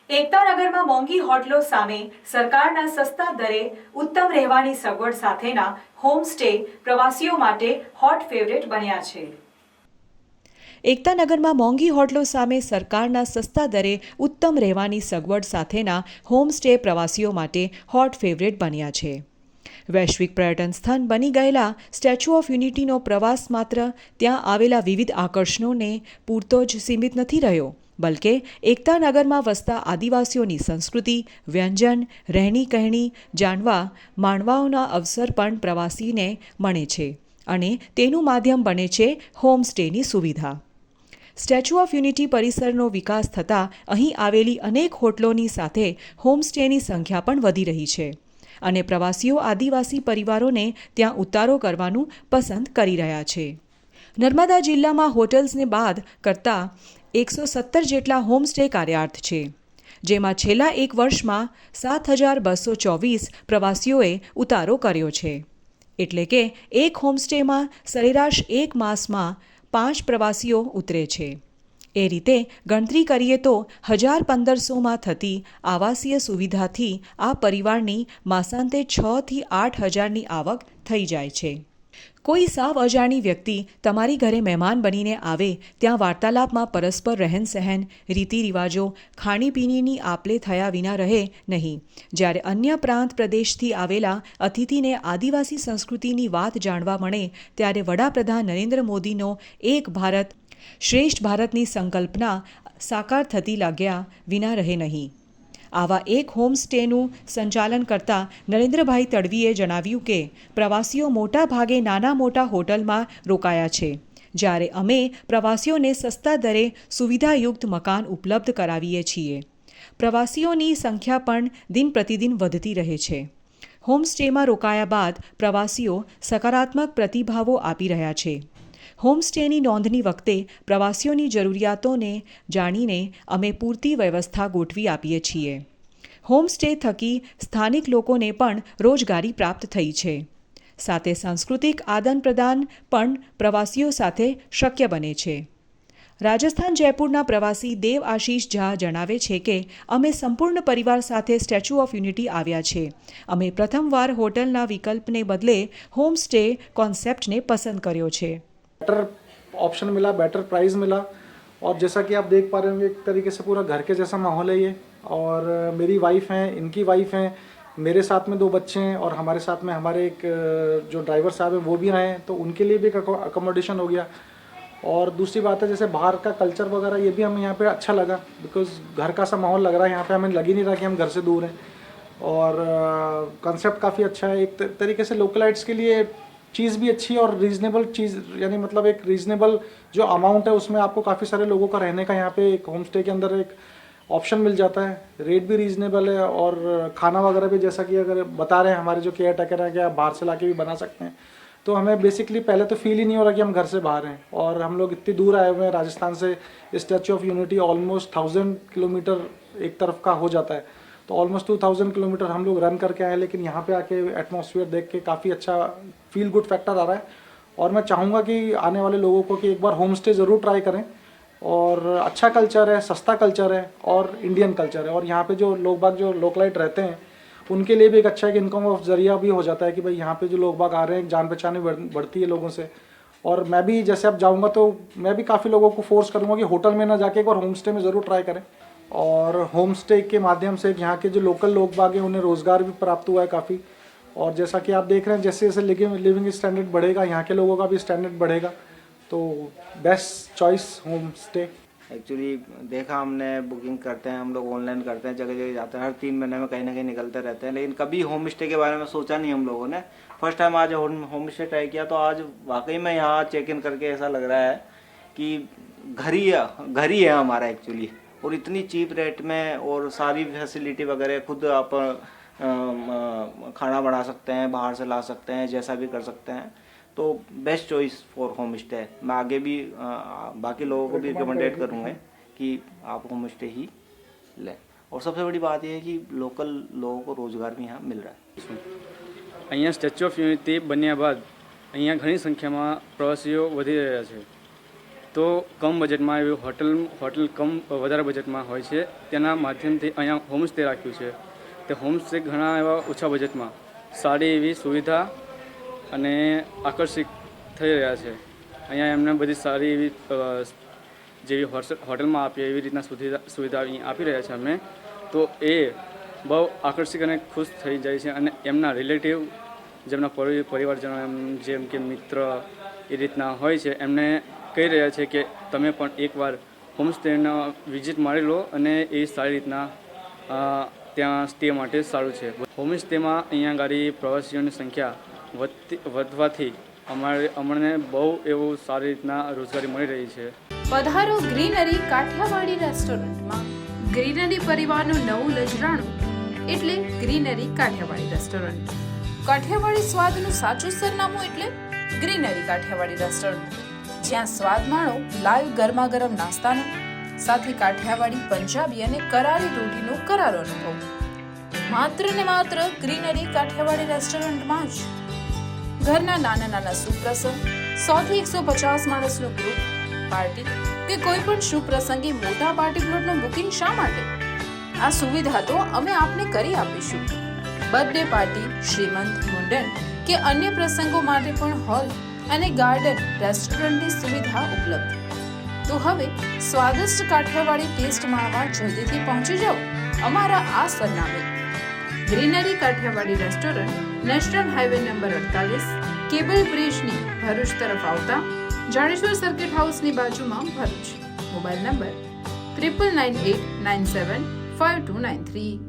એકતાનગરમાં મોંઘી હોટલો સામે સરકારના સસ્તા દરે ઉત્તમ રહેવાની સગવડ સાથેના હોમસ્ટે પ્રવાસીઓ માટે હોટ ફેવરેટ બન્યા છે। એકતાનગરમાં મોંઘી હોટલો સામે સરકારના સસ્તા દરે ઉત્તમ રહેવાની સગવડ સાથેના હોમસ્ટે પ્રવાસીઓ માટે હોટ ફેવરેટ બન્યા છે। વૈશ્વિક પર્યટન સ્થળ બની ગયેલા સ્ટેચ્યુ ઓફ યુનિટીનો પ્રવાસ માત્ર ત્યાં આવેલા વિવિધ આકર્ષણોને પૂરતો જ સીમિત નથી રહ્યો, બલકે એકતાનગરમાં વસતા આદિવાસીઓની સંસ્કૃતિ, વ્યંજન, રહેણી કહેણી જાણવા માણવાઓના અવસર પણ પ્રવાસીને મળે છે અને તેનું માધ્યમ બને છે હોમસ્ટેની સુવિધા। સ્ટેચ્યુ ઓફ યુનિટી પરિસરનો વિકાસ થતાં અહીં આવેલી અનેક હોટલોની સાથે હોમસ્ટેની સંખ્યા પણ વધી રહી છે અને પ્રવાસીઓ આદિવાસી પરિવારોને ત્યાં ઉતારો કરવાનું પસંદ કરી રહ્યા છે। નર્મદા જિલ્લામાં હોટલ્સને બાદ કરતાં 117 જેટલા હોમસ્ટે કાર્યાર્થ છે, જેમાં છેલ્લા એક વર્ષમાં 7,224 પ્રવાસીઓએ ઉતારો કર્યો છે। એટલે કે એક હોમસ્ટેમાં સરેરાશ એક માસમાં 5 પ્રવાસીઓ ઉતરે છે। એ રીતે ગણતરી કરીએ તો 1,500માં થતી આવાસીય સુવિધાથી આ પરિવારની માસાંતે 6,000થી 8,000ની આવક થઈ જાય છે। કોઈ સાવ અજાણી વ્યક્તિ તમારી ઘરે મહેમાન બનીને આવે ત્યાં વાર્તાલાપમાં પરસ્પર રહેનસહેન, રીતિરિવાજો, ખાણીપીણીની આપલે થયા વિના રહે નહીં। જ્યારે અન્ય પ્રાંત પ્રદેશથી આવેલા અતિથિને આદિવાસી સંસ્કૃતિની વાત જાણવા મળે ત્યારે વડાપ્રધાન નરેન્દ્ર મોદીનો એક ભારત શ્રેષ્ઠ ભારતની સંકલ્પના સાકાર થતી લાગ્યા વિના રહે નહીં। આવા એક હોમસ્ટેનું સંચાલન કરતા નરેન્દ્રભાઈ તડવીએ જણાવ્યું કે પ્રવાસીઓ મોટા ભાગે નાના મોટા હોટલમાં રોકાયા છે, જ્યારે અમે પ્રવાસીઓને સસ્તા દરે સુવિધાયુક્ત મકાન ઉપલબ્ધ કરાવીએ છીએ। પ્રવાસીઓની સંખ્યા પણ દિન પ્રતિદિન વધતી રહે છે। હોમસ્ટેમાં રોકાયા બાદ પ્રવાસીઓ સકારાત્મક પ્રતિભાવો આપી રહ્યા છે। હોમસ્ટેની નોંધણી વખતે પ્રવાસીઓની જરૂરિયાતોને જાણીને અમે પૂરતી વ્યવસ્થા ગોઠવી આપીએ છીએ। હોમસ્ટે થકી સ્થાનિક લોકોને પણ રોજગારી પ્રાપ્ત થઈ છે, સાથે સાંસ્કૃતિક આદાન પ્રદાન પણ પ્રવાસીઓ સાથે શક્ય બને છે। રાજસ્થાન જયપુરના પ્રવાસી દેવ આશીષ ઝા જણાવે છે કે અમે સંપૂર્ણ પરિવાર સાથે સ્ટેચ્યુ ઓફ યુનિટી આવ્યા છે। અમે પ્રથમવાર હોટલના વિકલ્પને બદલે હોમસ્ટે કોન્સેપ્ટને પસંદ કર્યો છે। बेटर ऑप्शन मिला, बेटर प्राइस मिला और जैसा कि आप देख पा रहे होंगे एक तरीके से पूरा घर के जैसा माहौल है ये। और मेरी वाइफ हैं, इनकी वाइफ हैं, मेरे साथ में 2 बच्चे हैं और हमारे साथ में हमारे एक जो ड्राइवर साहब हैं वो भी आए हैं, तो उनके लिए भी एक अकोमोडेशन हो गया। और दूसरी बात है जैसे बाहर का कल्चर वगैरह ये भी हमें यहाँ पे अच्छा लगा, बिकॉज घर का सा माहौल लग रहा है यहाँ पे, हमें लग ही नहीं रहा कि हम घर से दूर हैं। और कंसेप्ट काफ़ी अच्छा है, एक तरीके से लोकलाइट्स के लिए चीज़ भी अच्छी है और रीज़नेबल चीज़, यानी मतलब एक रीज़नेबल जो अमाउंट है उसमें आपको काफ़ी सारे लोगों का रहने का यहाँ पे एक होम स्टे के अंदर एक ऑप्शन मिल जाता है। रेट भी रीज़नेबल है और खाना वगैरह भी जैसा कि अगर बता रहे हैं हमारे जो केयर टेकर है कि आप बाहर से ला के भी बना सकते हैं, तो हमें बेसिकली पहले तो फील ही नहीं हो रहा कि हम घर से बाहर हैं। और हम लोग इतनी दूर आए हुए हैं राजस्थान से, statue of unity almost 1,000 kilometre एक तरफ का हो जाता है, तो ऑलमोस्ट 2,000 किलोमीटर हम लोग रन करके आए, लेकिन यहाँ पे आके एटमॉस्फेयर देख के काफ़ी अच्छा फील गुड फैक्टर आ रहा है। और मैं चाहूँगा कि आने वाले लोगों को कि एक बार होम स्टे ज़रूर ट्राई करें। और अच्छा कल्चर है, सस्ता कल्चर है और इंडियन कल्चर है। और यहाँ पे जो लोग बाग जो लोकलाइट रहते हैं उनके लिए भी एक अच्छा एक इनकम ऑफ जरिया भी हो जाता है कि भाई यहाँ पे जो लोग बाग आ रहे हैं, जान पहचान बढ़ती है लोगों से। और मैं भी जैसे अब जाऊँगा तो मैं भी काफ़ी लोगों को फोर्स करूँगा कि होटल में ना जाके एक बार होम स्टे में ज़रूर ट्राई करें। और होम स्टे के माध्यम से यहाँ के जो लोकल लोग बाग हैं उन्हें रोज़गार भी प्राप्त हुआ है काफ़ी। और जैसा कि आप देख रहे हैं जैसे जैसे लिविंग स्टैंडर्ड बढ़ेगा, यहाँ के लोगों का भी स्टैंडर्ड बढ़ेगा, तो best choice home stay. Actually देखा हमने, बुकिंग करते हैं हम लोग, ऑनलाइन करते हैं, जगह जगह जाते हैं, हर 3 महीने में कहीं ना कहीं निकलते रहते हैं, लेकिन कभी होम स्टे के बारे में सोचा नहीं हम लोगों ने। फर्स्ट टाइम आज होम स्टे ट्राई किया, तो आज वाकई में यहाँ चेक इन करके ऐसा लग रहा है कि घर ही है हमारा एक्चुअली। और इतनी चीप रेट में और सारी फैसिलिटी वगैरह, खुद आप खाना बना सकते हैं, बाहर से ला सकते हैं, जैसा भी कर सकते हैं, तो best choice for home stay. मैं आगे भी बाकी लोगों को भी रिकमेंडेड करूँगा कि आप होम स्टे ही लें। और सबसे बड़ी बात यह है कि लोकल लोगों को रोज़गार भी यहाँ मिल रहा है। અહીંયા સ્ટેચ્યુ ઓફ યુનિટી બન્યા બાદ અહીંયા ઘણી સંખ્યામાં પ્રવાસીઓ વધી રહ્યા છે, તો તો કમ બજેટમાં એવી હોટલ કમ વધારે બજેટમાં હોય છે. તેના માધ્યમથી અહીંયા હોમસ્ટે રાખ્યું છે. તે હોમસ્ટે ઘણા એવા ઓછા બજેટમાં સારી એવી સુવિધા અને આકર્ષિત થઈ રહ્યા છે. અહીંયા એમને બધી સારી એવી જેવી હોટલમાં આપીએ એવી રીતના સુવિધા અહીં આપી રહ્યા છે અમે. તો એ બહુ આકર્ષિત અને ખુશ થઈ જાય છે અને એમના રિલેટિવ જેમના પરિવારજનો જેમ કે મિત્ર એ રીતના હોય છે એમને કહી રહ્યા છે કે તમે પણ એકવાર હોમસ્ટેના વિઝિટ મારી લો અને એ સારી રીતના ત્યાં સ્ટે માટે સારું છે. હોમસ્ટેમાં અહીંયા ગાડી પ્રવાસીઓની સંખ્યા વધવાથી અમને બહુ એવું સારી રીતના રોજગારી મળી રહી છે. પધારો ગ્રીનરી કાઠિયાવાડી રેસ્ટોરન્ટમાં. ગ્રીનરી પરિવારનું નવું નજરાણું એટલે ગ્રીનરી કાઠિયાવાડી રેસ્ટોરન્ટ. કાઠિયાવાડી સ્વાદનું સાચું સરનામું એટલે ગ્રીનરી કાઠિયાવાડી રેસ્ટોરન્ટ, જ્યાં સ્વાદ માણો લાઈવ ગરમા ગરમ નાસ્તાનો, સાથે કાઠિયાવાડી, પંજાબી અને કરારી રોટીનો કરારો અનુભવ. માત્ર ને માત્ર ગ્રીનરી કાઠિયાવાડી રેસ્ટોરન્ટમાં જ. ઘરના નાના નાના સુપ્રસંગ, 100 થી 150 માણસનું ગ્રુપ, પાર્ટી કે કોઈ પણ શુભ પ્રસંગે મોટા પાર્ટી પ્લોટનું બુકિંગ શા માટે? આ સુવિધા તો અમે આપને કરી આપીશું. બર્થડે પાર્ટી, શ્રીમંત, મુંડન કે અન્ય પ્રસંગો માટે પણ હોલ અને ગાર્ડન રેસ્ટોરન્ટની સુવિધા ઉપલબ્ધ. તો હવે સ્વાદિષ્ટ કાઠિયાવાડી ટેસ્ટ માણવા જલ્દીથી પહોંચી જાઓ અમારા આ સરનામે. Greenery Kathiyawadi restaurant, national highway number 48, cable બ્રિજની ભરૂચ તરફ આવતા જાડેશ્વર સર્કિટ હાઉસની બાજુમાં, ભરૂચ. Mobile number 9998975293.